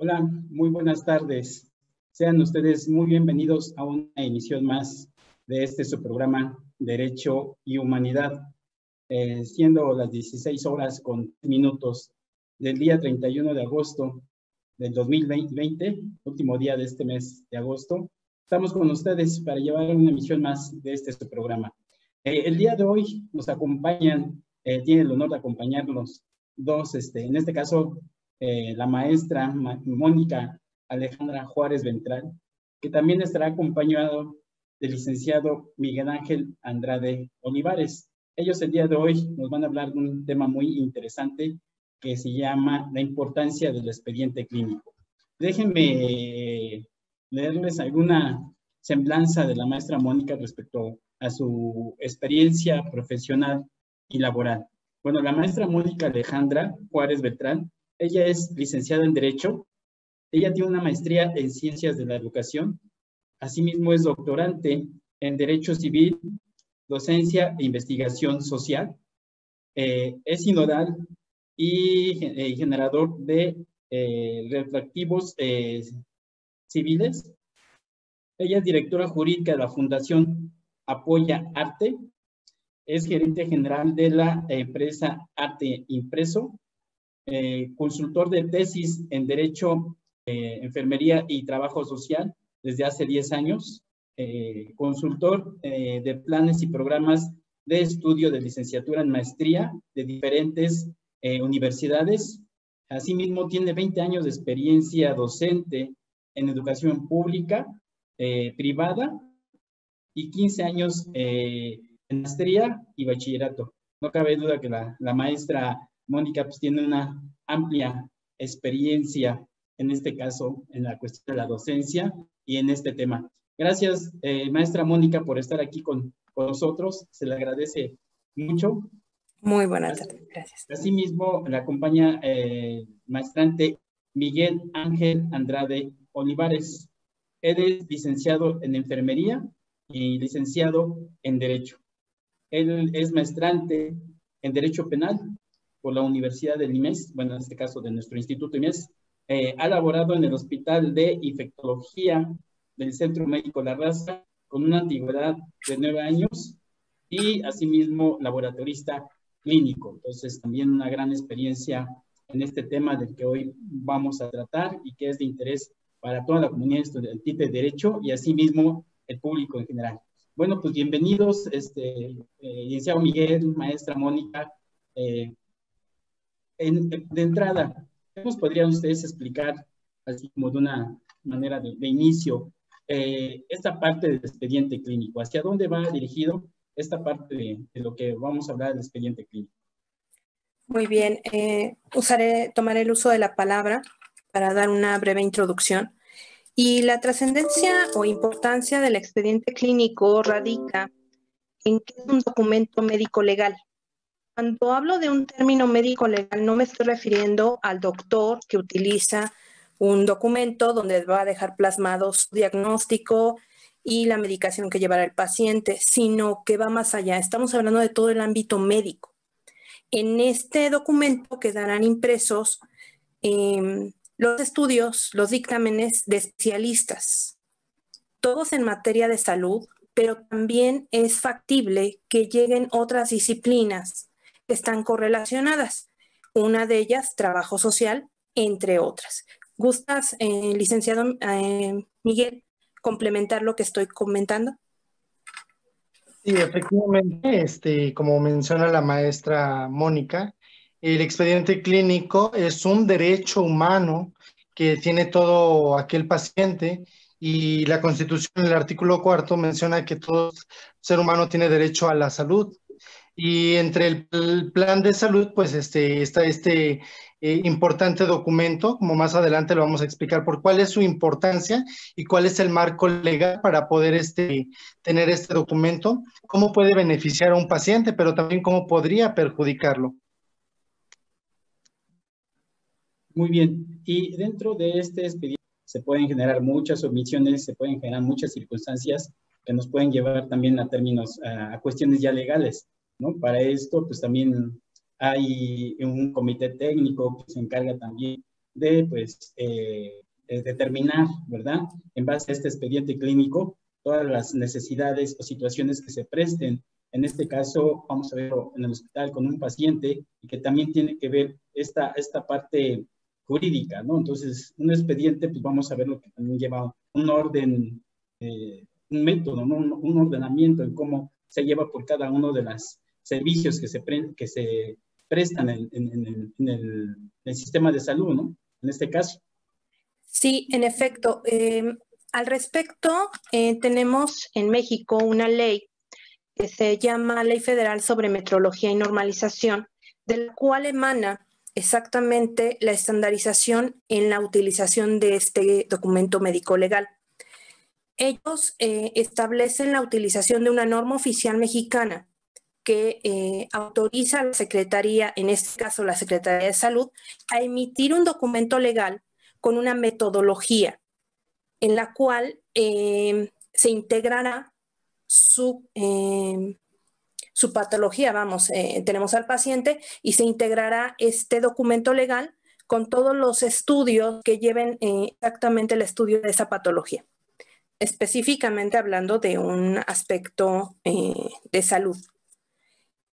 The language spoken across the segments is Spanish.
Hola, muy buenas tardes. Sean ustedes muy bienvenidos a una emisión más de su programa Derecho y Humanidad, siendo las 16 horas con minutos del día 31 de agosto del 2020, último día de este mes de agosto. Estamos con ustedes para llevar una emisión más de su programa. El día de hoy nos acompañan, tiene el honor de acompañarnos dos, en este caso, la maestra Mónica Alejandra Juárez Ventral, que también estará acompañado del licenciado Miguel Ángel Andrade Olivares. Ellos el día de hoy nos van a hablar de un tema muy interesante que se llama la importancia del expediente clínico. Déjenme leerles alguna semblanza de la maestra Mónica respecto a su experiencia profesional y laboral. Bueno, la maestra Mónica Alejandra Juárez Beltrán, ella es licenciada en Derecho, ella tiene una maestría en Ciencias de la Educación, asimismo es doctorante en Derecho Civil, Docencia e Investigación Social, es sinodal y generador de retroactivos civiles. Ella es directora jurídica de la Fundación Apoya Arte, es gerente general de la empresa Arte Impreso, consultor de tesis en Derecho, Enfermería y Trabajo Social desde hace 10 años, consultor de planes y programas de estudio de licenciatura en maestría de diferentes universidades. Asimismo, tiene 20 años de experiencia docente en educación pública, privada, y 15 años en maestría y bachillerato. No cabe duda que la maestra Mónica pues, tiene una amplia experiencia, en este caso, en la cuestión de la docencia y en este tema. Gracias, maestra Mónica, por estar aquí con nosotros. Se le agradece mucho. Muy buena tarde, gracias. Asimismo, la acompaña maestrante Miguel Ángel Andrade Olivares. Él es licenciado en Enfermería y licenciado en Derecho. Él es maestrante en Derecho Penal por la Universidad del IMES, bueno, en este caso de nuestro Instituto IMES. Ha laborado en el Hospital de Infectología del Centro Médico La Raza con una antigüedad de 9 años y asimismo laboratorista clínico. Entonces, también una gran experiencia en este tema del que hoy vamos a tratar y que es de interés para toda la comunidad estudiantil de Derecho y asimismo el público en general. Bueno, pues bienvenidos, licenciado Miguel, maestra Mónica. De entrada, ¿qué nos podrían ustedes explicar, así como de una manera de inicio, esta parte del expediente clínico? ¿Hacia dónde va dirigido esta parte de lo que vamos a hablar del expediente clínico? Muy bien, tomaré el uso de la palabra para dar una breve introducción. Y la trascendencia o importancia del expediente clínico radica en que es un documento médico legal. Cuando hablo de un término médico legal, no me estoy refiriendo al doctor que utiliza un documento donde va a dejar plasmado su diagnóstico y la medicación que llevará el paciente, sino que va más allá. Estamos hablando de todo el ámbito médico. En este documento quedarán impresos los estudios, los dictámenes de especialistas, todos en materia de salud, pero también es factible que lleguen otras disciplinas que están correlacionadas. Una de ellas, trabajo social, entre otras. ¿Gustas, licenciado Miguel, complementar lo que estoy comentando? Sí, efectivamente, como menciona la maestra Mónica, el expediente clínico es un derecho humano que tiene todo aquel paciente y la Constitución, en el artículo 4, menciona que todo ser humano tiene derecho a la salud. Y entre el plan de salud, pues está importante documento, como más adelante lo vamos a explicar por cuál es su importancia y cuál es el marco legal para poder tener este documento, cómo puede beneficiar a un paciente, pero también cómo podría perjudicarlo. Muy bien, y dentro de este expediente se pueden generar muchas omisiones, se pueden generar muchas circunstancias que nos pueden llevar también a términos, a cuestiones ya legales, ¿no? Para esto, pues también hay un comité técnico que se encarga también de, pues, determinar, ¿verdad? En base a este expediente clínico, todas las necesidades o situaciones que se presten. En este caso, vamos a ver en el hospital con un paciente y que también tiene que ver esta parte jurídica, ¿no? Entonces, un expediente, pues vamos a ver lo que también lleva un orden, un método, ¿no? Un ordenamiento en cómo se lleva por cada uno de los servicios que se prestan en el sistema de salud, ¿no? En este caso. Sí, en efecto. Al respecto, tenemos en México una ley que se llama Ley Federal sobre Metrología y Normalización, de la cual emana exactamente la estandarización en la utilización de este documento médico legal. Ellos establecen la utilización de una norma oficial mexicana que autoriza a la Secretaría, en este caso la Secretaría de Salud, a emitir un documento legal con una metodología en la cual se integrará su patología, tenemos al paciente y se integrará este documento legal con todos los estudios que lleven exactamente el estudio de esa patología, específicamente hablando de un aspecto de salud.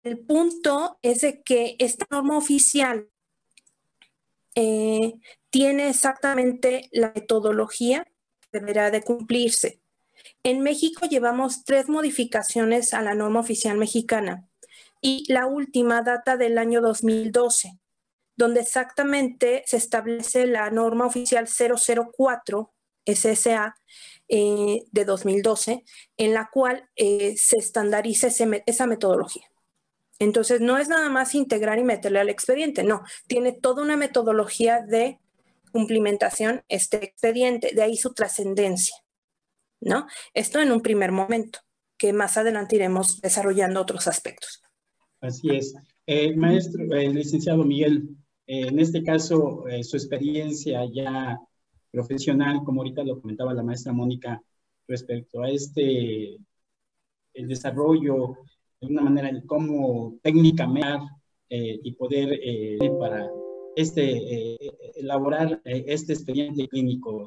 El punto es de que esta norma oficial tiene exactamente la metodología que deberá de cumplirse. En México llevamos 3 modificaciones a la norma oficial mexicana y la última data del año 2012, donde exactamente se establece la norma oficial 004 SSA de 2012, en la cual se estandariza esa metodología. Entonces, no es nada más integrar y meterle al expediente, no, tiene toda una metodología de cumplimentación este expediente, de ahí su trascendencia, ¿no? Esto en un primer momento, que más adelante iremos desarrollando otros aspectos. Así es. Maestro, licenciado Miguel, en este caso, su experiencia ya profesional, como ahorita lo comentaba la maestra Mónica, respecto a el desarrollo, de una manera, en cómo técnicamente y poder para elaborar este expediente clínico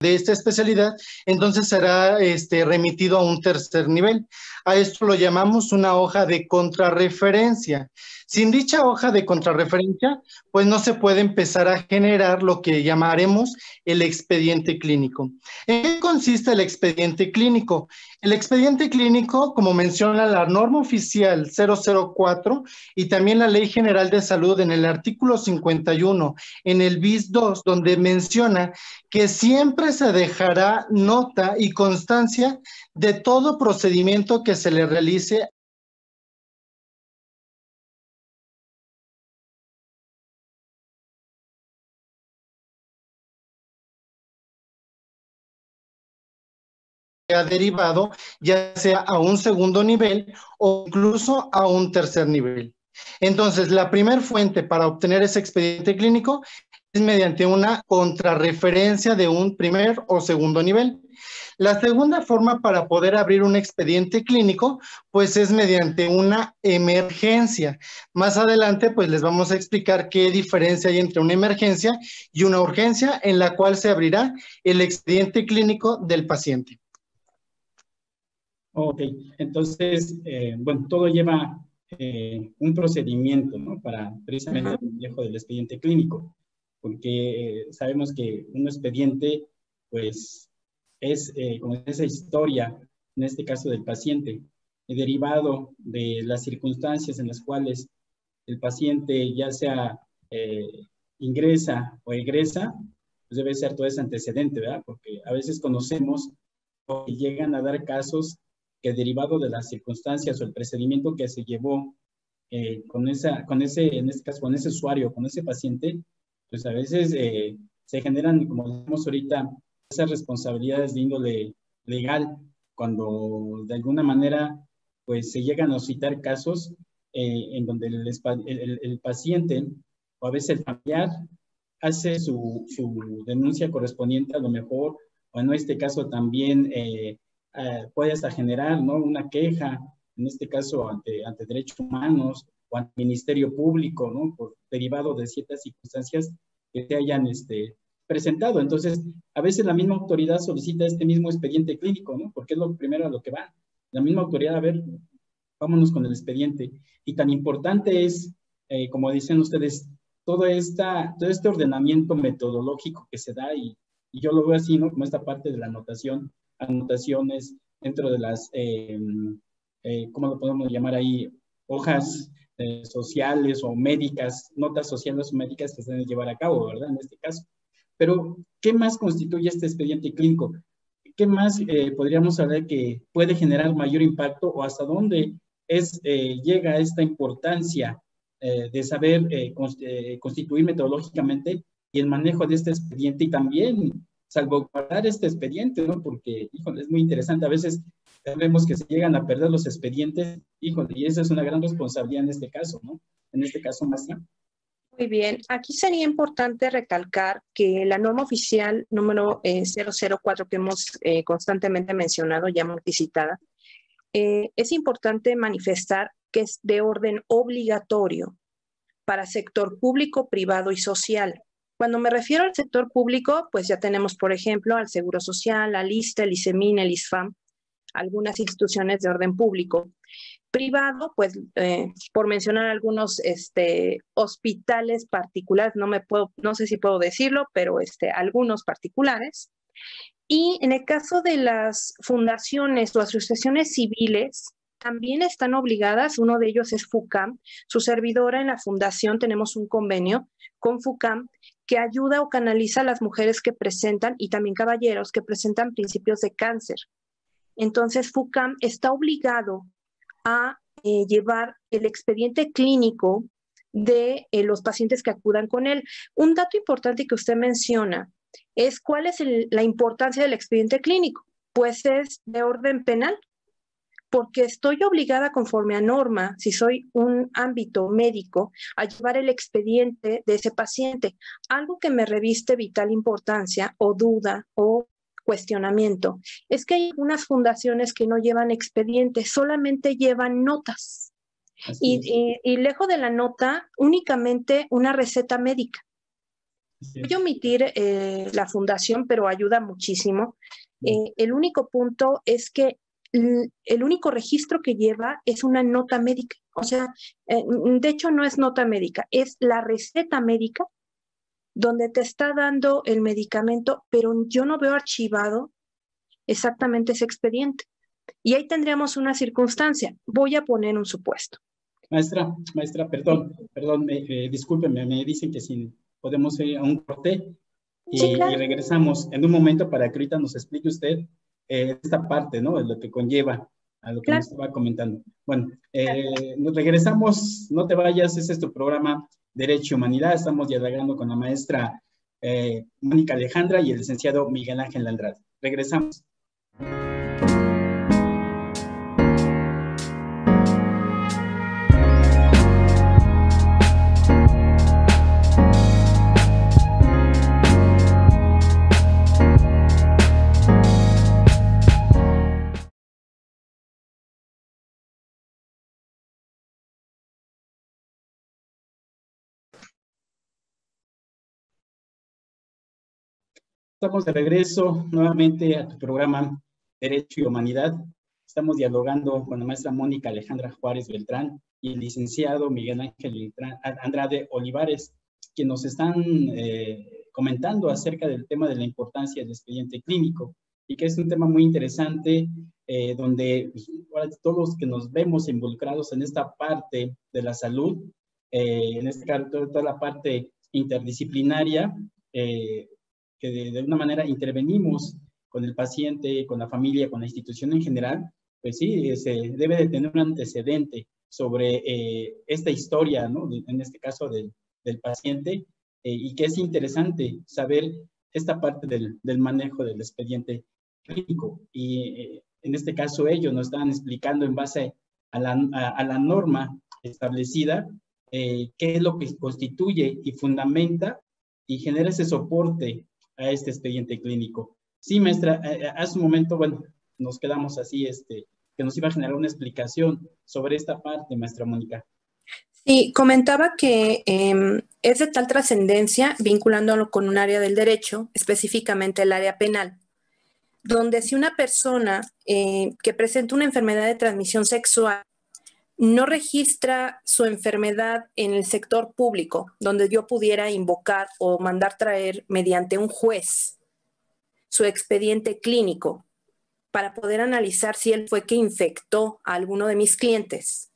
de esta especialidad, entonces será remitido a un tercer nivel. A esto lo llamamos una hoja de contrarreferencia. Sin dicha hoja de contrarreferencia, pues no se puede empezar a generar lo que llamaremos el expediente clínico. ¿En qué consiste el expediente clínico? El expediente clínico, como menciona la norma oficial 004 y también la Ley General de Salud en el artículo 51, en el bis 2, donde menciona que siempre se dejará nota y constancia de todo procedimiento que se le realice derivado, ya sea a un segundo nivel o incluso a un tercer nivel. Entonces, la primera fuente para obtener ese expediente clínico es mediante una contrarreferencia de un primer o segundo nivel. La segunda forma para poder abrir un expediente clínico, pues es mediante una emergencia. Más adelante, pues les vamos a explicar qué diferencia hay entre una emergencia y una urgencia en la cual se abrirá el expediente clínico del paciente. Ok, entonces, bueno, todo lleva un procedimiento, ¿no? Para precisamente el manejo del expediente clínico, porque sabemos que un expediente, pues, es como esa historia, en este caso del paciente, derivado de las circunstancias en las cuales el paciente ya sea ingresa o egresa, pues debe ser todo ese antecedente, ¿verdad? Porque a veces conocemos o llegan a dar casos que derivado de las circunstancias o el procedimiento que se llevó en este caso, con ese usuario, con ese paciente, pues a veces se generan, como decimos ahorita, esas responsabilidades de índole legal, cuando de alguna manera, pues se llegan a citar casos en donde el paciente, o a veces el familiar, hace su denuncia correspondiente a lo mejor, o en este caso también puede hasta generar, ¿no?, una queja, en este caso ante derechos humanos o ante el Ministerio Público, ¿no?, derivado de ciertas circunstancias que se hayan presentado. Entonces, a veces la misma autoridad solicita este mismo expediente clínico, ¿no? Porque es lo primero a lo que va. La misma autoridad, a ver, vámonos con el expediente. Y tan importante es, como dicen ustedes, todo este ordenamiento metodológico que se da, y yo lo veo así, ¿no? Como esta parte de la anotaciones dentro de las, ¿cómo lo podemos llamar ahí? Hojas sociales o médicas, notas sociales o médicas que se deben llevar a cabo, ¿verdad? En este caso. Pero, ¿qué más constituye este expediente clínico? ¿Qué más podríamos saber que puede generar mayor impacto, o hasta dónde llega esta importancia de saber constituir metodológicamente y el manejo de este expediente, y también salvaguardar este expediente, ¿no? Porque, híjole, es muy interesante. A veces vemos que se llegan a perder los expedientes, híjole, y esa es una gran responsabilidad en este caso, ¿no? En este caso, maestra. Muy bien, aquí sería importante recalcar que la norma oficial número 004 que hemos constantemente mencionado, ya multicitada, es importante manifestar que es de orden obligatorio para sector público, privado y social. Cuando me refiero al sector público, pues ya tenemos, por ejemplo, al Seguro Social, al ISSSTE, el ICEMIN, el ISFAM, algunas instituciones de orden público. Privado, pues por mencionar algunos hospitales particulares, no sé si puedo decirlo, pero algunos particulares. Y en el caso de las fundaciones o asociaciones civiles, también están obligadas. Uno de ellos es FUCAM. Su servidora en la fundación tenemos un convenio con FUCAM que ayuda o canaliza a las mujeres que presentan, y también caballeros que presentan principios de cáncer. Entonces, FUCAM está obligado a llevar el expediente clínico de los pacientes que acudan con él. Un dato importante que usted menciona es cuál es la importancia del expediente clínico. Pues es de orden penal, porque estoy obligada conforme a norma, si soy un ámbito médico, a llevar el expediente de ese paciente. Algo que me reviste vital importancia o duda o cuestionamiento es que hay algunas fundaciones que no llevan expedientes, solamente llevan notas. Y lejos de la nota, únicamente una receta médica. Voy a omitir la fundación, pero ayuda muchísimo. El único punto es que el único registro que lleva es una nota médica. O sea, de hecho no es nota médica, es la receta médica donde te está dando el medicamento, pero yo no veo archivado exactamente ese expediente. Y ahí tendríamos una circunstancia. Voy a poner un supuesto. Maestra, perdón, discúlpeme, me dicen que si podemos ir a un corte y, sí, claro, y regresamos en un momento para que ahorita nos explique usted esta parte, ¿no? De lo que conlleva a lo que claro nos estaba comentando. Bueno, nos regresamos, no te vayas, ese es tu programa Derecho y Humanidad. Estamos dialogando con la maestra Mónica Alejandra y el licenciado Miguel Ángel Andrade. Regresamos. Estamos de regreso nuevamente a tu programa Derecho y Humanidad. Estamos dialogando con la maestra Mónica Alejandra Juárez Beltrán y el licenciado Miguel Ángel Andrade Olivares, que nos están comentando acerca del tema de la importancia del expediente clínico, y que es un tema muy interesante donde pues, todos los que nos vemos involucrados en esta parte de la salud, en este caso toda la parte interdisciplinaria, que de una manera intervenimos con el paciente, con la familia, con la institución en general, pues sí, se debe de tener un antecedente sobre esta historia, ¿no? En este caso del paciente, y que es interesante saber esta parte del manejo del expediente clínico. Y en este caso ellos nos estaban explicando en base a la norma establecida qué es lo que constituye y fundamenta y genera ese soporte a este expediente clínico. Sí, maestra, hace un momento, bueno, nos quedamos así, que nos iba a generar una explicación sobre esta parte, maestra Mónica. Sí, comentaba que es de tal trascendencia, vinculándolo con un área del derecho, específicamente el área penal, donde si una persona que presenta una enfermedad de transmisión sexual no registra su enfermedad en el sector público, donde yo pudiera invocar o mandar traer mediante un juez su expediente clínico para poder analizar si él fue que infectó a alguno de mis clientes.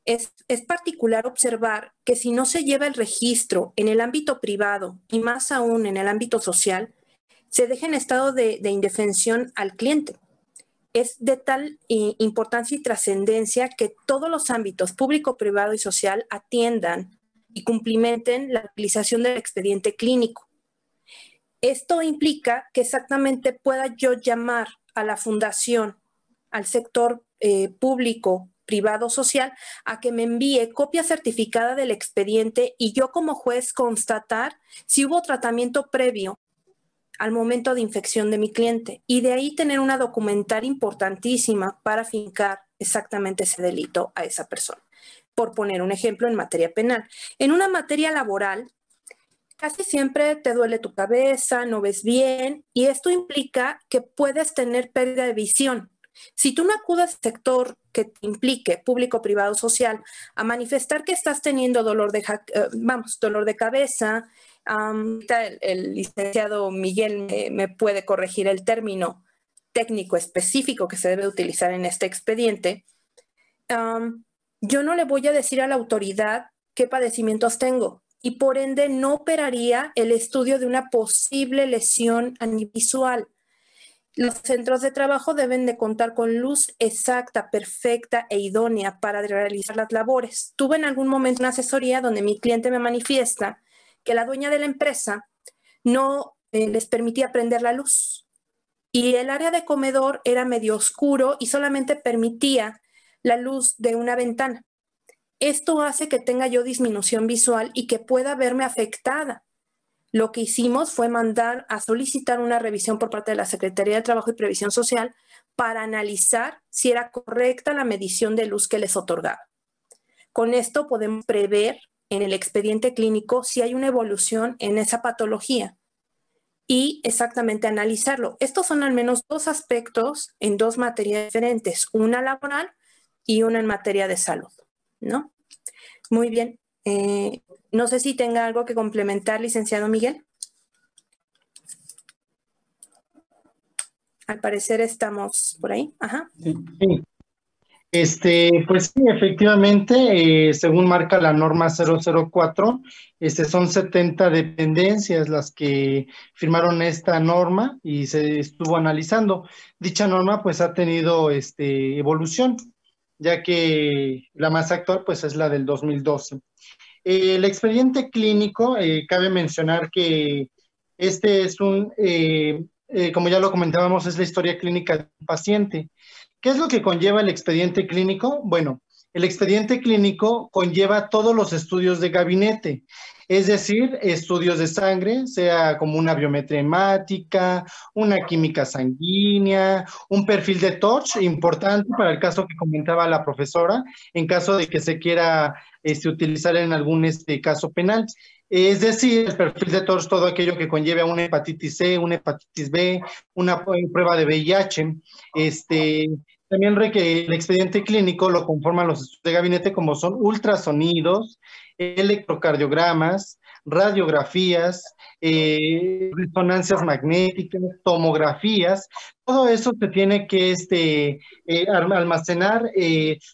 Es particular observar que si no se lleva el registro en el ámbito privado y más aún en el ámbito social, se deja en estado de indefensión al cliente. Es de tal importancia y trascendencia que todos los ámbitos público, privado y social atiendan y cumplimenten la utilización del expediente clínico. Esto implica que exactamente pueda yo llamar a la fundación, al sector público, privado, social, a que me envíe copia certificada del expediente y yo como juez constatar si hubo tratamiento previo al momento de infección de mi cliente y de ahí tener una documentaria importantísima para fincar exactamente ese delito a esa persona. Por poner un ejemplo en materia penal. En una materia laboral, casi siempre te duele tu cabeza, no ves bien y esto implica que puedes tener pérdida de visión. Si tú no acudes al sector que te implique, público, privado, social, a manifestar que estás teniendo dolor de cabeza, el licenciado Miguel me puede corregir el término técnico específico que se debe utilizar en este expediente, yo no le voy a decir a la autoridad qué padecimientos tengo y por ende no operaría el estudio de una posible lesión a nivel visual. Los centros de trabajo deben de contar con luz exacta, perfecta e idónea para realizar las labores. Tuve en algún momento una asesoría donde mi cliente me manifiesta que la dueña de la empresa no les permitía prender la luz y el área de comedor era medio oscuro y solamente permitía la luz de una ventana. Esto hace que tenga yo disminución visual y que pueda verme afectada. Lo que hicimos fue mandar a solicitar una revisión por parte de la Secretaría de Trabajo y Previsión Social para analizar si era correcta la medición de luz que les otorgaba. Con esto podemos prever en el expediente clínico si hay una evolución en esa patología y exactamente analizarlo. Estos son al menos dos aspectos en dos materias diferentes, una laboral y una en materia de salud, ¿no? Muy bien. No sé si tenga algo que complementar, licenciado Miguel. Al parecer estamos por ahí. Ajá. Sí. Pues sí, efectivamente, según marca la norma 004, son 70 dependencias las que firmaron esta norma y se estuvo analizando. Dicha norma pues ha tenido evolución, ya que la más actual pues es la del 2012. El expediente clínico, cabe mencionar que es como ya lo comentábamos, es la historia clínica del paciente. ¿Qué es lo que conlleva el expediente clínico? Bueno, el expediente clínico conlleva todos los estudios de gabinete, es decir, estudios de sangre, sea como una biometría hemática, una química sanguínea, un perfil de TORCH, importante para el caso que comentaba la profesora, en caso de que se quiera utilizar en algún caso penal. Es decir, el perfil de TORCH, todo aquello que conlleve a una hepatitis C, una hepatitis B, una prueba de VIH. También el expediente clínico lo conforman los estudios de gabinete como son ultrasonidos, electrocardiogramas, radiografías, resonancias magnéticas, tomografías. Todo eso se tiene que almacenar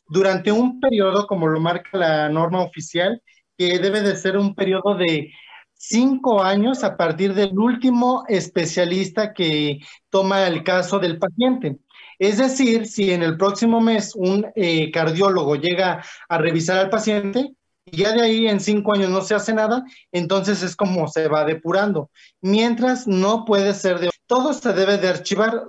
durante un periodo, como lo marca la norma oficial, que debe de ser un periodo de 5 años a partir del último especialista que toma el caso del paciente. Es decir, si en el próximo mes un cardiólogo llega a revisar al paciente y ya de ahí en 5 años no se hace nada, entonces es como se va depurando. Mientras no puede ser todo se debe de archivar.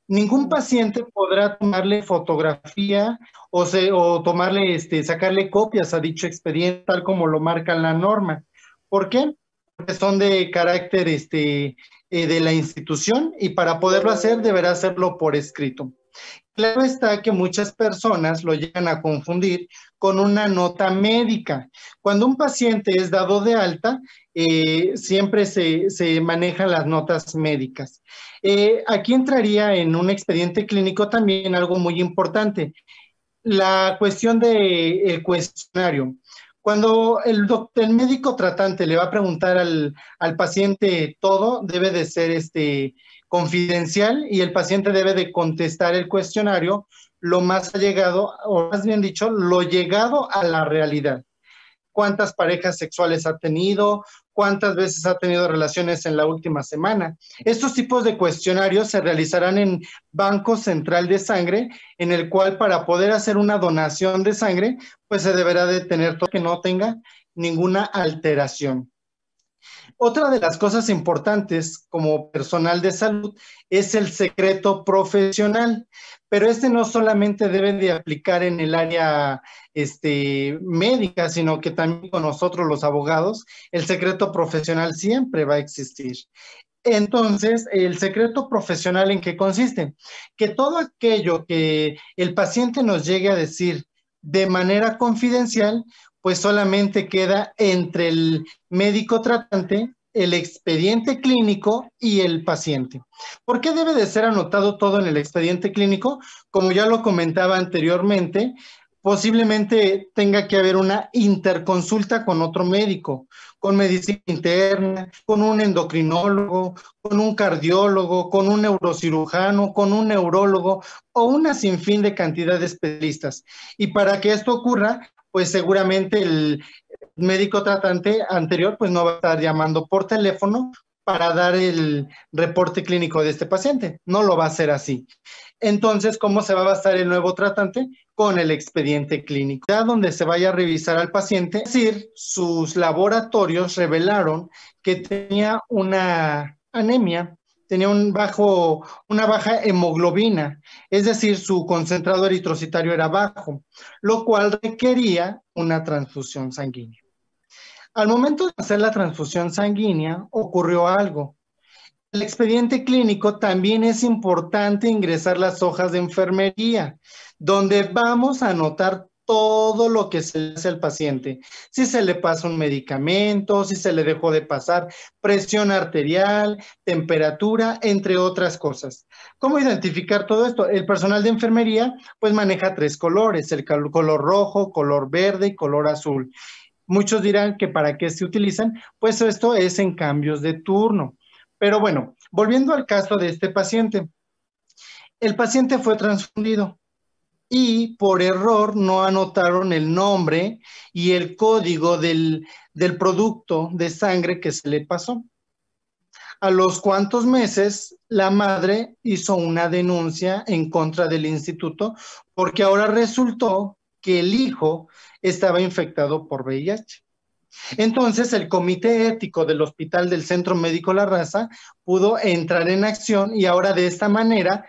Ningún paciente podrá tomarle fotografía o tomarle, sacarle copias a dicho expediente, tal como lo marca la norma. ¿Por qué? Porque son de carácter de la institución y para poderlo hacer deberá hacerlo por escrito. Claro está que muchas personas lo llegan a confundir con una nota médica. Cuando un paciente es dado de alta, siempre se manejan las notas médicas. Aquí entraría en un expediente clínico también algo muy importante, la cuestión del cuestionario. Cuando el médico tratante le va a preguntar al paciente todo, debe de ser confidencial y el paciente debe de contestar el cuestionario lo más allegado, o más bien dicho, lo llegado a la realidad. ¿Cuántas parejas sexuales ha tenido? ¿Cuántas veces ha tenido relaciones en la última semana? Estos tipos de cuestionarios se realizarán en Banco Central de Sangre, en el cual para poder hacer una donación de sangre, pues se deberá de tener todo que no tenga ninguna alteración. Otra de las cosas importantes como personal de salud es el secreto profesional, pero no solamente debe de aplicar en el área médica, sino que también con nosotros los abogados, el secreto profesional siempre va a existir. Entonces, ¿el secreto profesional en qué consiste? Que todo aquello que el paciente nos llegue a decir de manera confidencial, pues solamente queda entre el médico tratante, el expediente clínico y el paciente. ¿Por qué debe de ser anotado todo en el expediente clínico? Como ya lo comentaba anteriormente, posiblemente tenga que haber una interconsulta con otro médico, con medicina interna, con un endocrinólogo, con un cardiólogo, con un neurocirujano, con un neurólogo o una sinfín de cantidad de especialistas. Y para que esto ocurra, pues seguramente el médico tratante anterior pues no va a estar llamando por teléfono para dar el reporte clínico de este paciente. No lo va a hacer así. Entonces, ¿cómo se va a basar el nuevo tratante? Con el expediente clínico, ya donde se vaya a revisar al paciente. Es decir, sus laboratorios revelaron que tenía una anemia, tenía una baja hemoglobina, es decir, su concentrado eritrocitario era bajo, lo cual requería una transfusión sanguínea. Al momento de hacer la transfusión sanguínea, ocurrió algo. El expediente clínico también es importante ingresar las hojas de enfermería, donde vamos a anotar todo lo que se le hace al paciente. Si se le pasa un medicamento, si se le dejó de pasar, presión arterial, temperatura, entre otras cosas. ¿Cómo identificar todo esto? El personal de enfermería pues maneja 3 colores, el color rojo, color verde y color azul. Muchos dirán que para qué se utilizan, pues esto es en cambios de turno. Pero bueno, volviendo al caso de este paciente, el paciente fue transfundido y por error no anotaron el nombre y el código del producto de sangre que se le pasó. A los cuantos meses, la madre hizo una denuncia en contra del instituto porque ahora resultó que el hijo estaba infectado por VIH. Entonces, el comité ético del Hospital del Centro Médico La Raza pudo entrar en acción y ahora de esta manera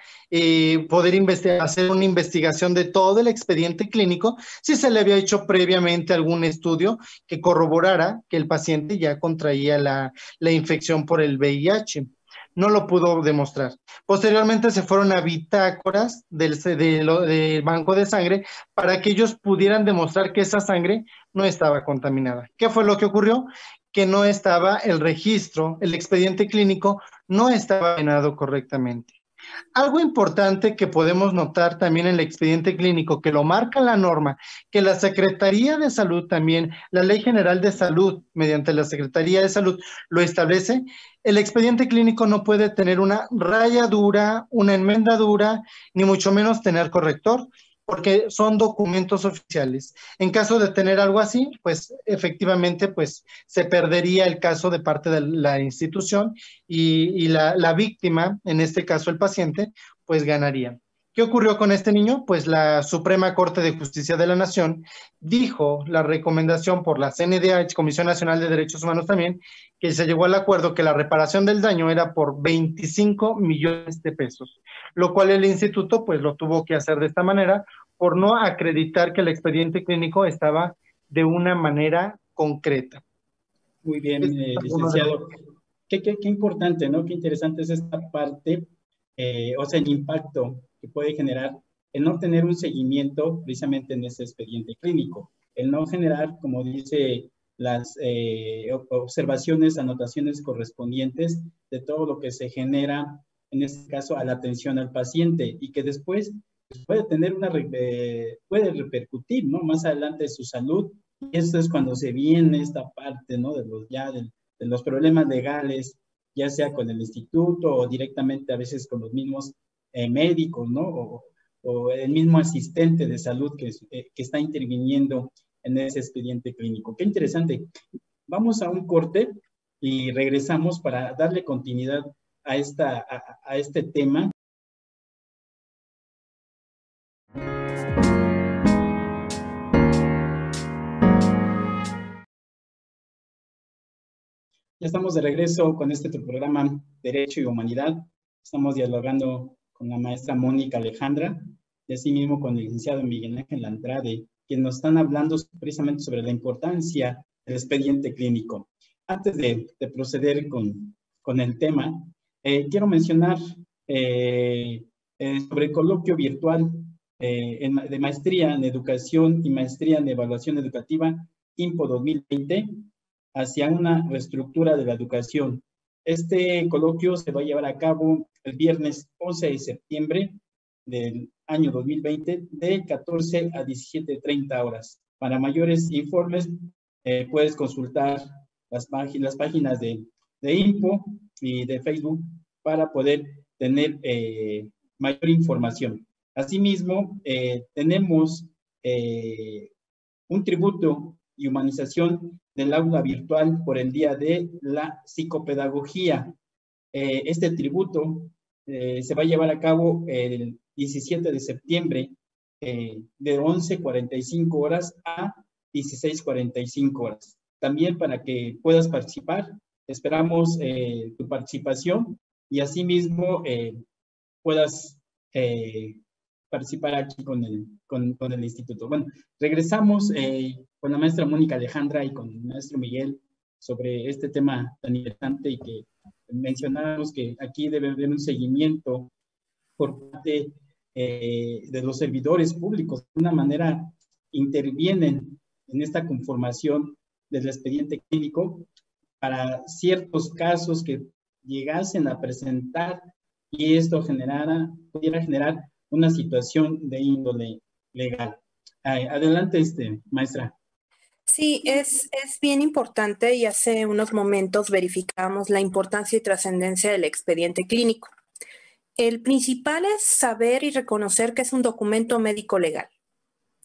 poder hacer una investigación de todo el expediente clínico si se le había hecho previamente algún estudio que corroborara que el paciente ya contraía la infección por el VIH. No lo pudo demostrar. Posteriormente se fueron a bitácoras del banco de sangre para que ellos pudieran demostrar que esa sangre no estaba contaminada. ¿Qué fue lo que ocurrió? Que no estaba el registro, el expediente clínico no estaba llenado correctamente. Algo importante que podemos notar también en el expediente clínico, que lo marca la norma, que la Secretaría de Salud también, la Ley General de Salud, mediante la Secretaría de Salud, lo establece, el expediente clínico no puede tener una rayadura, una enmendadura, ni mucho menos tener corrector, porque son documentos oficiales. En caso de tener algo así, pues efectivamente pues se perdería el caso de parte de la institución y la víctima, en este caso el paciente, pues ganaría. ¿Qué ocurrió con este niño? Pues la Suprema Corte de Justicia de la Nación dijo la recomendación por la CNDH, Comisión Nacional de Derechos Humanos también, que se llegó al acuerdo que la reparación del daño era por 25 millones de pesos, lo cual el instituto pues lo tuvo que hacer de esta manera por no acreditar que el expediente clínico estaba de una manera concreta. Muy bien, licenciado. Qué importante, ¿no? Qué interesante es esta parte, o sea, el impacto que puede generar el no tener un seguimiento precisamente en ese expediente clínico, el no generar, como dice, las observaciones, anotaciones correspondientes de todo lo que se genera, en este caso, a la atención al paciente, y que después pues, puede tener puede repercutir, ¿no? Más adelante su salud, y eso es cuando se viene esta parte, ¿no? De los problemas legales, ya sea con el instituto o directamente a veces con los mismos médicos, ¿no? O el mismo asistente de salud que está interviniendo en ese expediente clínico. Qué interesante. Vamos a un corte y regresamos para darle continuidad a este tema. Ya estamos de regreso con este tu programa Derecho y Humanidad. Estamos dialogando con la maestra Mónica Alejandra y asimismo con el licenciado Miguel Ángel Andrade, quienes nos están hablando precisamente sobre la importancia del expediente clínico. Antes de proceder con el tema, quiero mencionar sobre el coloquio virtual de maestría en educación y maestría en evaluación educativa IMPO 2020 hacia una reestructura de la educación. Este coloquio se va a llevar a cabo el viernes 11 de septiembre del año 2020 de 14 a 17:30 horas. Para mayores informes puedes consultar las páginas de Info y de Facebook para poder tener mayor información. Asimismo, tenemos un tributo y humanización del aula virtual por el Día de la Psicopedagogía. Este tributo se va a llevar a cabo el 17 de septiembre de 11:45 horas a 16:45 horas. También para que puedas participar, esperamos tu participación y asimismo puedas participar aquí con el instituto. Bueno, regresamos con la maestra Mónica Alejandra y con el maestro Miguel sobre este tema tan interesante y que mencionamos que aquí debe haber un seguimiento por parte de los servidores públicos. De una manera intervienen en esta conformación del expediente clínico para ciertos casos que llegasen a presentar y esto pudiera generar una situación de índole legal. Adelante, maestra. Sí, es bien importante y hace unos momentos verificamos la importancia y trascendencia del expediente clínico. El principal es saber y reconocer que es un documento médico legal.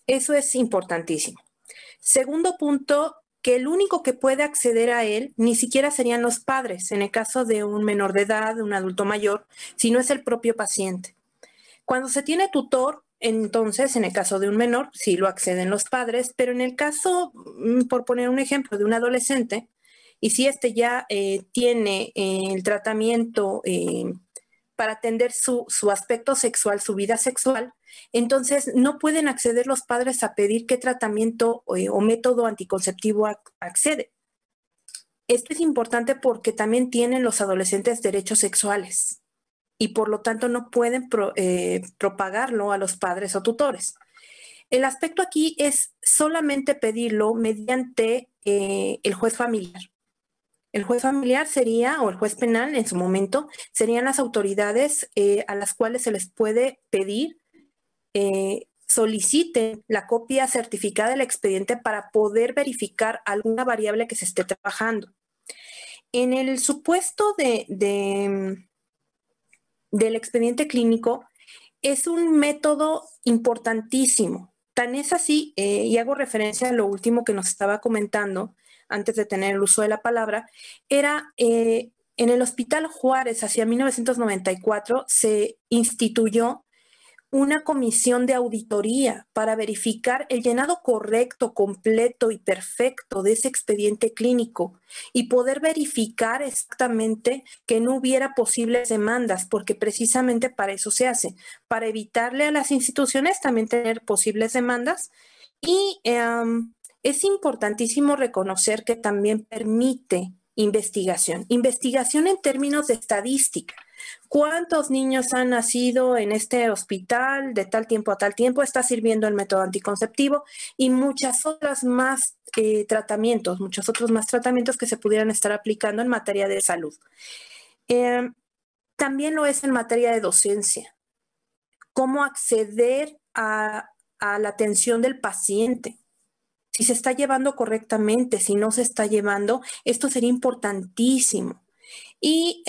Eso es importantísimo. Segundo punto, que el único que puede acceder a él ni siquiera serían los padres, en el caso de un menor de edad, de un adulto mayor, sino es el propio paciente. Cuando se tiene tutor, entonces, en el caso de un menor, sí lo acceden los padres, pero en el caso, por poner un ejemplo, de un adolescente, y si ya tiene el tratamiento para atender su aspecto sexual, su vida sexual, entonces no pueden acceder los padres a pedir qué tratamiento o método anticonceptivo accede. Esto es importante porque también tienen los adolescentes derechos sexuales y por lo tanto no pueden propagarlo a los padres o tutores. El aspecto aquí es solamente pedirlo mediante el juez familiar. El juez familiar sería, o el juez penal en su momento, serían las autoridades a las cuales se les puede pedir, soliciten la copia certificada del expediente para poder verificar alguna variable que se esté trabajando. En el supuesto del expediente clínico, es un método importantísimo. Tan es así, y hago referencia a lo último que nos estaba comentando antes de tener el uso de la palabra, era en el Hospital Juárez, hacia 1994, se instituyó una comisión de auditoría para verificar el llenado correcto, completo y perfecto de ese expediente clínico y poder verificar exactamente que no hubiera posibles demandas, porque precisamente para eso se hace, para evitarle a las instituciones también tener posibles demandas. Y es importantísimo reconocer que también permite investigación en términos de estadística. ¿Cuántos niños han nacido en este hospital de tal tiempo a tal tiempo? Está sirviendo el método anticonceptivo y muchos otros más tratamientos que se pudieran estar aplicando en materia de salud. También lo es en materia de docencia. ¿Cómo acceder a la atención del paciente? Si se está llevando correctamente, si no se está llevando, esto sería importantísimo. Y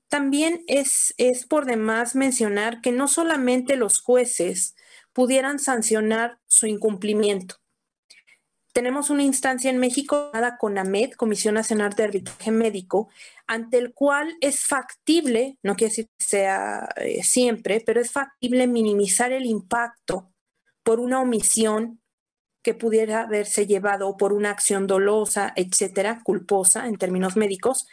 también es por demás mencionar que no solamente los jueces pudieran sancionar su incumplimiento. Tenemos una instancia en México llamada CONAMED, Comisión Nacional de Arbitraje Médico, ante el cual es factible, no quiere decir que sea siempre, pero es factible minimizar el impacto por una omisión que pudiera haberse llevado o por una acción dolosa, etcétera, culposa en términos médicos,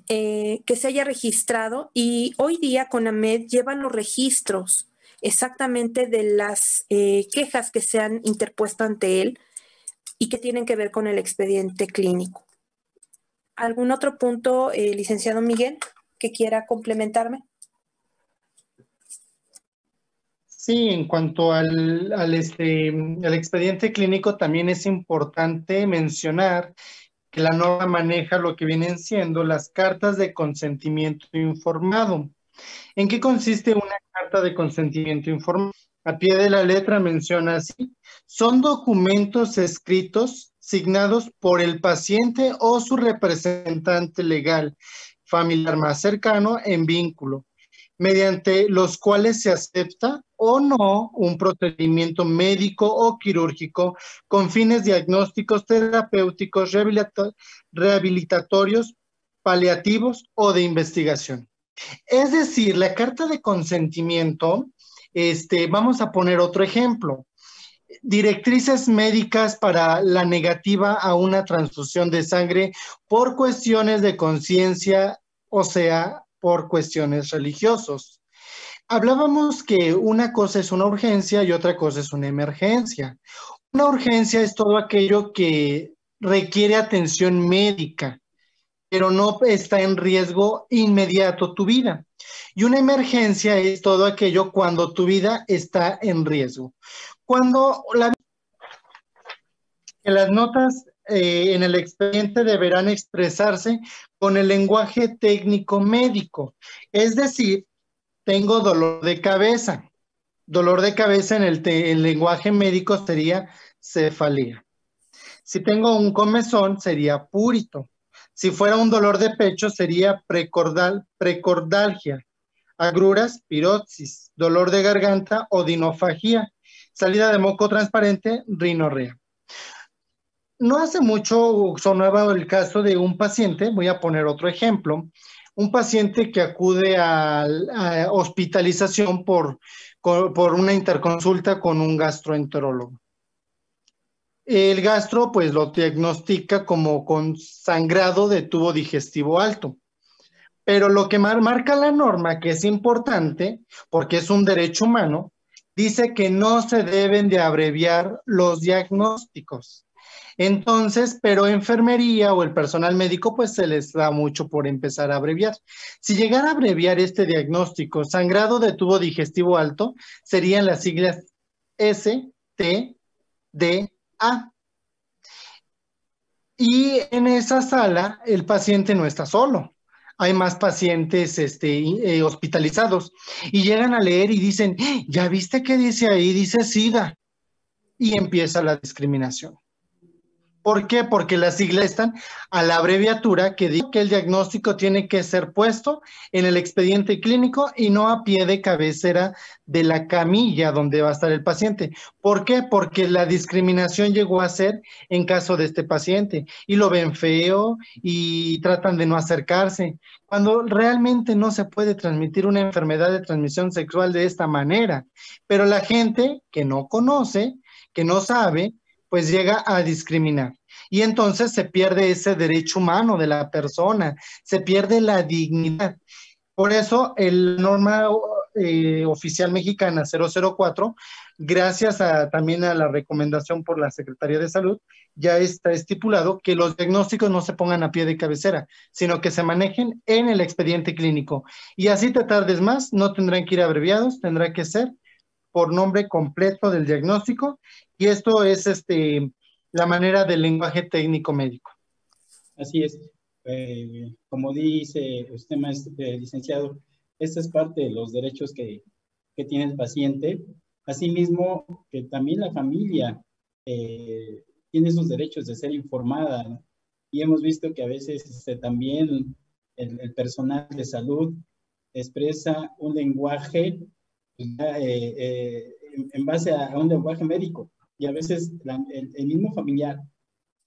que se haya registrado. Y hoy día CONAMED lleva los registros exactamente de las quejas que se han interpuesto ante él y que tienen que ver con el expediente clínico. ¿Algún otro punto, licenciado Miguel, que quiera complementarme? Sí, en cuanto al expediente clínico, también es importante mencionar que la norma maneja lo que vienen siendo las cartas de consentimiento informado. ¿En qué consiste una carta de consentimiento informado? A pie de la letra menciona así: son documentos escritos signados por el paciente o su representante legal, familiar más cercano en vínculo, mediante los cuales se acepta o no un procedimiento médico o quirúrgico con fines diagnósticos, terapéuticos, rehabilitatorios, paliativos o de investigación. Es decir, la carta de consentimiento, vamos a poner otro ejemplo. Directrices médicas para la negativa a una transfusión de sangre por cuestiones de conciencia, o sea, por cuestiones religiosas. Hablábamos que una cosa es una urgencia y otra cosa es una emergencia. Una urgencia es todo aquello que requiere atención médica, pero no está en riesgo inmediato tu vida. Y una emergencia es todo aquello cuando tu vida está en riesgo. Cuando las notas en el expediente deberán expresarse con el lenguaje técnico médico. Es decir, tengo dolor de cabeza. Dolor de cabeza en el lenguaje médico sería cefalea. Si tengo un comezón sería púrito. Si fuera un dolor de pecho sería precordalgia. Agruras, pirosis. Dolor de garganta, odinofagia. Salida de moco transparente, rinorrea. No hace mucho sonaba el caso de un paciente, voy a poner otro ejemplo, un paciente que acude a hospitalización por una interconsulta con un gastroenterólogo. El gastro pues lo diagnostica como con sangrado de tubo digestivo alto. Pero lo que marca la norma, que es importante, porque es un derecho humano, dice que no se deben de abreviar los diagnósticos. Entonces, pero enfermería o el personal médico, pues se les da mucho por empezar a abreviar. Si llegara a abreviar este diagnóstico, sangrado de tubo digestivo alto, serían las siglas STDA. Y en esa sala, el paciente no está solo. Hay más pacientes hospitalizados y llegan a leer y dicen, ¿ya viste qué dice ahí? Dice SIDA. Y empieza la discriminación. ¿Por qué? Porque las siglas están a la abreviatura que dice que el diagnóstico tiene que ser puesto en el expediente clínico y no a pie de cabecera de la camilla donde va a estar el paciente. ¿Por qué? Porque la discriminación llegó a ser en caso de este paciente y lo ven feo y tratan de no acercarse, cuando realmente no se puede transmitir una enfermedad de transmisión sexual de esta manera. Pero la gente que no conoce, que no sabe, pues llega a discriminar. Y entonces se pierde ese derecho humano de la persona, se pierde la dignidad. Por eso el norma oficial mexicana 004, gracias también a la recomendación por la Secretaría de Salud, ya está estipulado que los diagnósticos no se pongan a pie de cabecera, sino que se manejen en el expediente clínico. Y así te tardes más, no tendrán que ir abreviados, tendrá que ser por nombre completo del diagnóstico, y esto es la manera del lenguaje técnico médico. Así es. Como dice usted, licenciado, esta es parte de los derechos que tiene el paciente. Asimismo, que también la familia tiene esos derechos de ser informada, ¿no? Y hemos visto que a veces también el personal de salud expresa un lenguaje en base a un lenguaje médico, y a veces el mismo familiar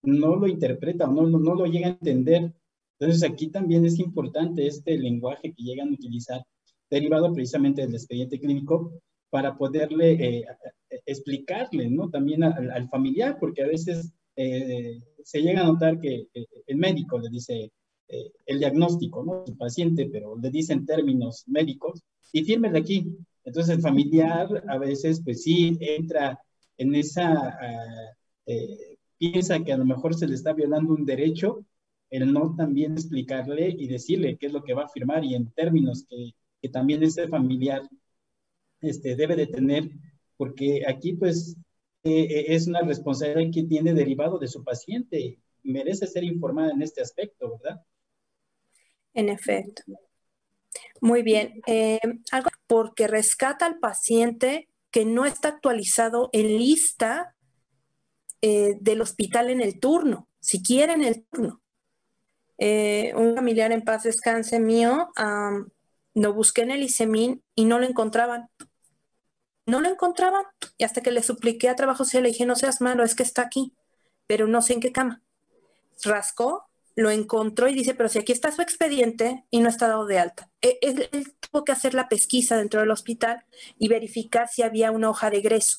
no lo interpreta o no lo llega a entender. Entonces aquí también es importante este lenguaje que llegan a utilizar, derivado precisamente del expediente clínico, para poderle explicarle, ¿no? También al familiar, porque a veces se llega a notar que el médico le dice el diagnóstico, ¿no? Su paciente, pero le dicen términos médicos y fírmele aquí. Entonces el familiar a veces pues sí entra en esa... piensa que a lo mejor se le está violando un derecho, el no también explicarle y decirle qué es lo que va a firmar y en términos que también ese familiar debe de tener, porque aquí pues es una responsabilidad que tiene derivado de su paciente, merece ser informada en este aspecto, ¿verdad? En efecto. Muy bien. Algo porque rescata al paciente que no está actualizado en lista del hospital en el turno, siquiera en el turno. Un familiar en paz descanse mío, lo busqué en el ISEMIN y no lo encontraban. No lo encontraban. Y hasta que le supliqué a Trabajo Social, le dije, no seas malo, es que está aquí, pero no sé en qué cama. Rascó, lo encontró y dice, pero si aquí está su expediente y no está dado de alta. Él tuvo que hacer la pesquisa dentro del hospital y verificar si había una hoja de egreso,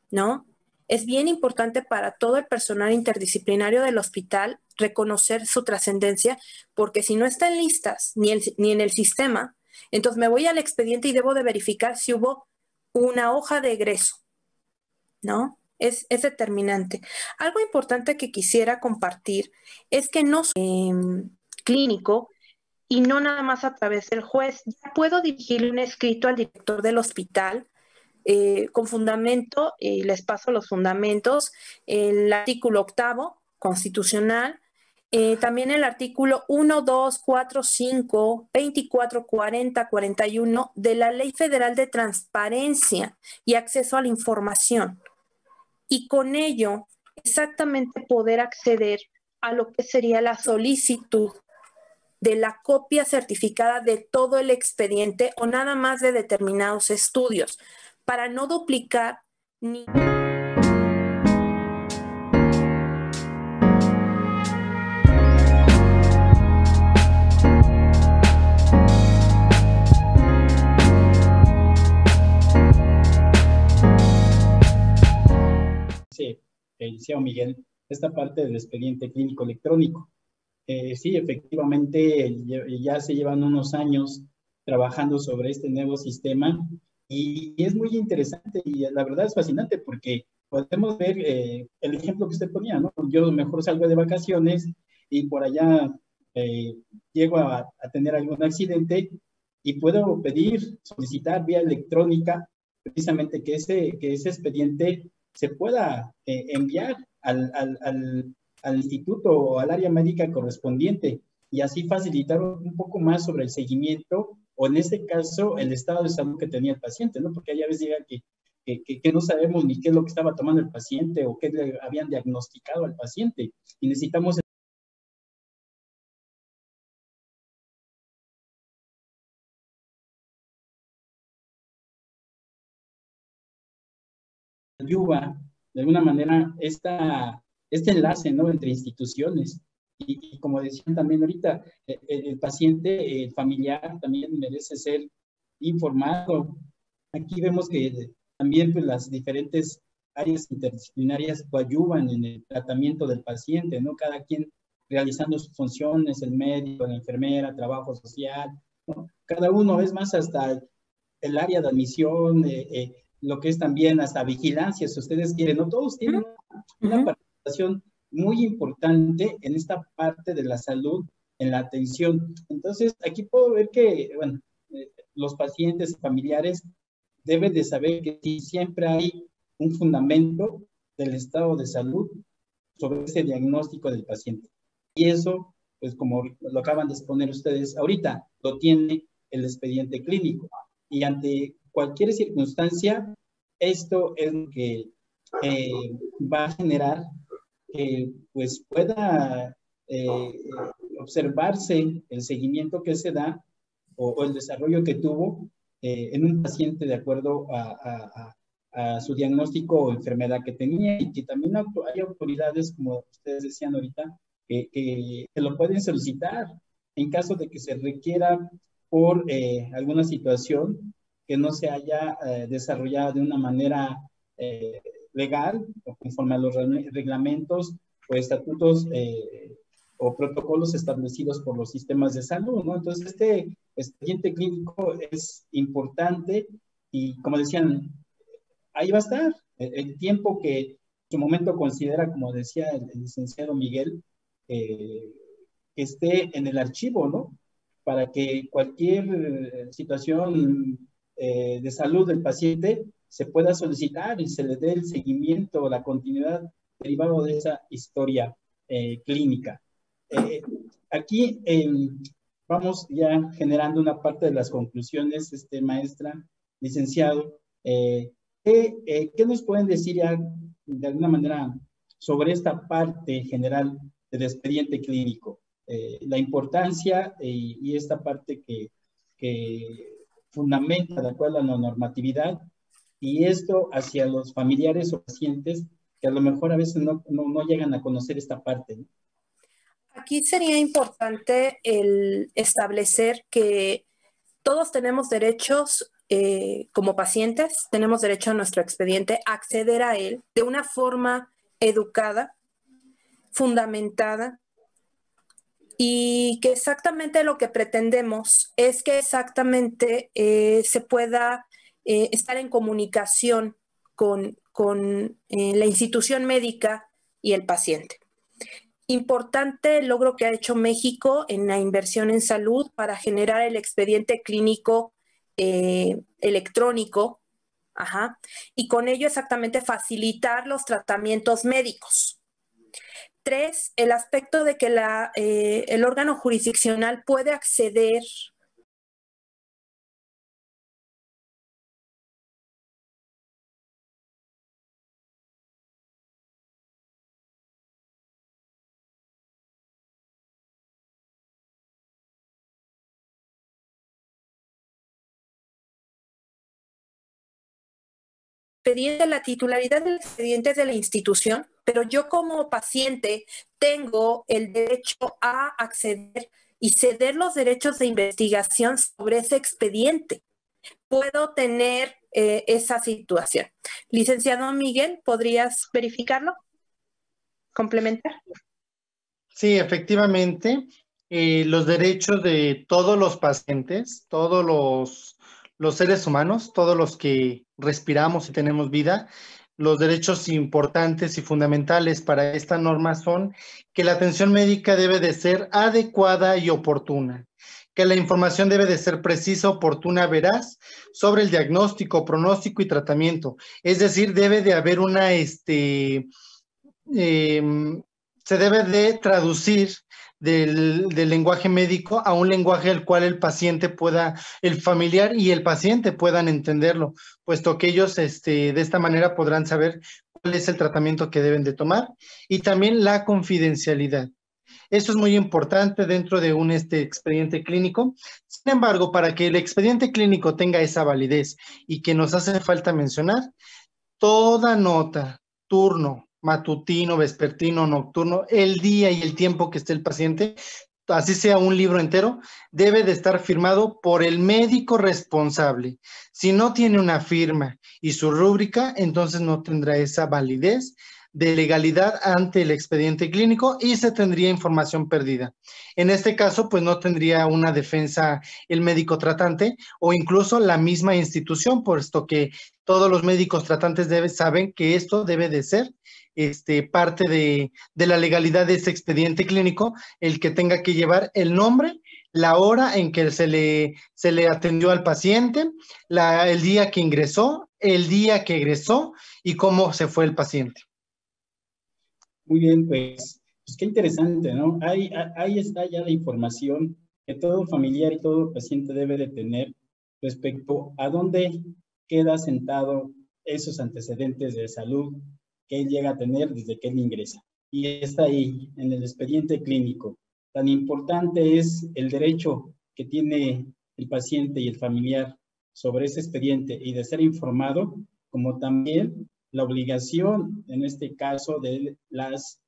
¿no? Es bien importante para todo el personal interdisciplinario del hospital reconocer su trascendencia, porque si no está en listas ni en el sistema, entonces me voy al expediente y debo de verificar si hubo una hoja de egreso, ¿no? Es determinante. Algo importante que quisiera compartir es que no soy clínico y no nada más a través del juez. Ya puedo dirigirle un escrito al director del hospital con fundamento, les paso los fundamentos, el artículo 8º constitucional, también el artículo 1, 2, 4, 5, 24, 40, 41 de la Ley Federal de Transparencia y Acceso a la Información. Y con ello, exactamente poder acceder a lo que sería la solicitud de la copia certificada de todo el expediente o nada más de determinados estudios, para no duplicar ni... Sí, decía Miguel, esta parte del expediente clínico electrónico. Sí, efectivamente, ya se llevan unos años trabajando sobre este nuevo sistema y es muy interesante y la verdad es fascinante porque podemos ver el ejemplo que usted ponía, ¿no? Yo mejor salgo de vacaciones y por allá llego a tener algún accidente y puedo pedir, solicitar vía electrónica precisamente que ese expediente se pueda enviar al instituto o al área médica correspondiente y así facilitar un poco más sobre el seguimiento o en este caso el estado de salud que tenía el paciente, ¿no? Porque hay a veces llega que no sabemos ni qué es lo que estaba tomando el paciente o qué le habían diagnosticado al paciente y necesitamos ayuda de alguna manera este enlace, ¿no? Entre instituciones. Y como decían también ahorita, el paciente, el familiar también merece ser informado. Aquí vemos que también pues, las diferentes áreas interdisciplinarias coadyuvan en el tratamiento del paciente, ¿no? Cada quien realizando sus funciones, el médico, la enfermera, trabajo social, ¿no? Cada uno, es más, hasta el área de admisión, lo que es también hasta vigilancia, si ustedes quieren, ¿no? Todos tienen una participación muy importante en esta parte de la salud, en la atención. Entonces, aquí puedo ver que, bueno, los pacientes y familiares deben de saber que sí, siempre hay un fundamento del estado de salud sobre ese diagnóstico del paciente. Y eso, pues como lo acaban de exponer ustedes ahorita, lo tiene el expediente clínico. Y ante cualquier circunstancia, esto es lo que va a generar que pues pueda observarse el seguimiento que se da o el desarrollo que tuvo en un paciente de acuerdo a su diagnóstico o enfermedad que tenía, y que también hay autoridades, como ustedes decían ahorita, que lo pueden solicitar en caso de que se requiera por alguna situación que no se haya desarrollado de una manera legal o conforme a los reglamentos o estatutos o protocolos establecidos por los sistemas de salud, ¿no? Entonces, este expediente clínico es importante y, como decían, ahí va a estar el tiempo que en su momento considera, como decía el licenciado Miguel, que esté en el archivo, ¿no? Para que cualquier situación de salud del paciente se pueda solicitar y se le dé el seguimiento o la continuidad derivado de esa historia clínica. Aquí vamos ya generando una parte de las conclusiones, maestra, licenciado. ¿Qué nos pueden decir ya de alguna manera sobre esta parte general del expediente clínico? La importancia y esta parte que fundamenta de acuerdo a la normatividad, y esto hacia los familiares o pacientes que a lo mejor a veces no llegan a conocer esta parte, ¿no? Aquí sería importante el establecer que todos tenemos derechos como pacientes, tenemos derecho a nuestro expediente, a acceder a él de una forma educada, fundamentada, y que exactamente lo que pretendemos es que exactamente se pueda estar en comunicación con la institución médica y el paciente. Importante el logro que ha hecho México en la inversión en salud para generar el expediente clínico electrónico, y con ello exactamente facilitar los tratamientos médicos. 3, el aspecto de que el órgano jurisdiccional puede acceder expediente, la titularidad del expediente es de la institución, pero yo como paciente tengo el derecho a acceder y ceder los derechos de investigación sobre ese expediente. Puedo tener esa situación. Licenciado Miguel, ¿podrías verificarlo? ¿Complementar? Sí, efectivamente, los derechos de todos los pacientes, todos los seres humanos, todos los que respiramos y tenemos vida, los derechos importantes y fundamentales para esta norma son que la atención médica debe de ser adecuada y oportuna, que la información debe de ser precisa, oportuna, veraz sobre el diagnóstico, pronóstico y tratamiento. Es decir, debe de haber se debe de traducir del lenguaje médico a un lenguaje al cual el paciente pueda, el familiar y el paciente puedan entenderlo, puesto que ellos de esta manera podrán saber cuál es el tratamiento que deben de tomar, y también la confidencialidad. Esto es muy importante dentro de un expediente clínico. Sin embargo, para que el expediente clínico tenga esa validez y que nos hace falta mencionar, toda nota, turno, matutino, vespertino, nocturno, el día y el tiempo que esté el paciente, así sea un libro entero, debe de estar firmado por el médico responsable. Si no tiene una firma y su rúbrica, entonces no tendrá esa validez de legalidad ante el expediente clínico y se tendría información perdida. En este caso, pues no tendría una defensa el médico tratante o incluso la misma institución, puesto que todos los médicos tratantes saben que esto debe de ser parte de la legalidad de este expediente clínico, el que tenga que llevar el nombre, la hora en que se le atendió al paciente, el día que ingresó, el día que egresó y cómo se fue el paciente. Muy bien, pues qué interesante, ¿no? Ahí está ya la información que todo familiar y todo paciente debe de tener respecto a dónde queda sentado esos antecedentes de salud que él llega a tener desde que él ingresa. Y está ahí, en el expediente clínico. Tan importante es el derecho que tiene el paciente y el familiar sobre ese expediente y de ser informado, como también la obligación, en este caso, de las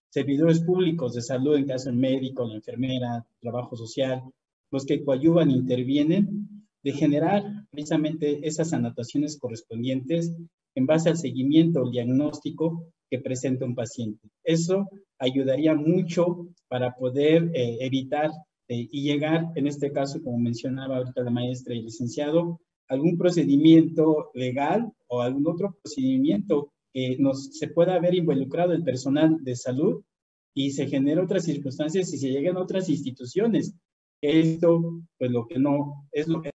servidores públicos de salud, en caso del médico, la enfermera, trabajo social, los que coadyuvan, intervienen, de generar precisamente esas anotaciones correspondientes en base al seguimiento o diagnóstico que presenta un paciente. Eso ayudaría mucho para poder evitar y llegar, en este caso, como mencionaba ahorita la maestra y el licenciado, algún procedimiento legal o algún otro procedimiento que se pueda haber involucrado el personal de salud y se genere otras circunstancias y se lleguen a otras instituciones. Esto, pues lo que no es lo que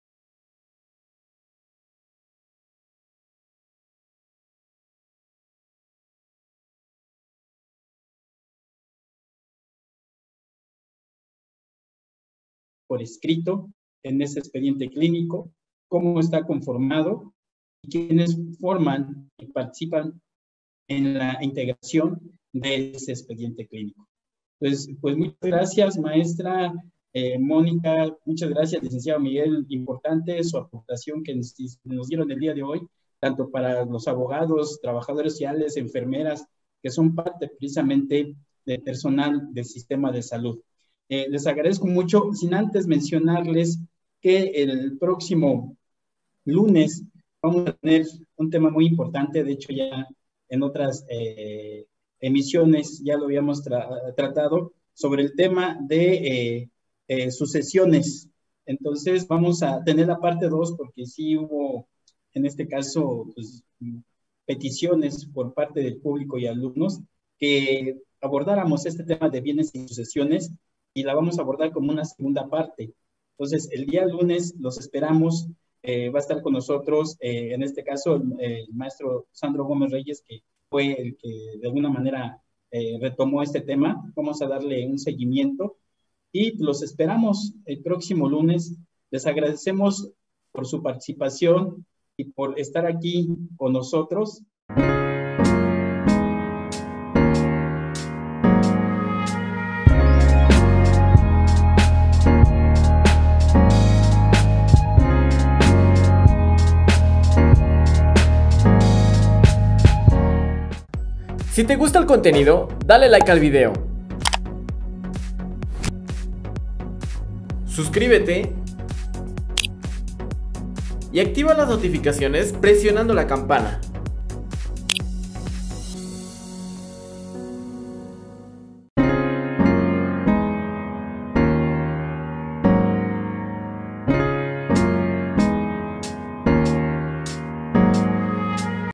por escrito en ese expediente clínico, cómo está conformado y quiénes forman y participan en la integración de ese expediente clínico. Pues muchas gracias, maestra Mónica, muchas gracias, licenciado Miguel, importante su aportación que nos dieron el día de hoy, tanto para los abogados, trabajadores sociales, enfermeras, que son parte precisamente del personal del sistema de salud. Les agradezco mucho, sin antes mencionarles que el próximo lunes vamos a tener un tema muy importante, de hecho ya en otras emisiones ya lo habíamos tratado, sobre el tema de sucesiones. Entonces vamos a tener la parte 2 porque sí hubo, en este caso, pues, peticiones por parte del público y alumnos que abordáramos este tema de bienes y sucesiones y la vamos a abordar como una segunda parte. Entonces, el día lunes los esperamos. Va a estar con nosotros, en este caso, el maestro Sandro Gómez Reyes, que fue el que de alguna manera retomó este tema. Vamos a darle un seguimiento y los esperamos el próximo lunes. Les agradecemos por su participación y por estar aquí con nosotros. Si te gusta el contenido, dale like al video. Suscríbete y activa las notificaciones presionando la campana.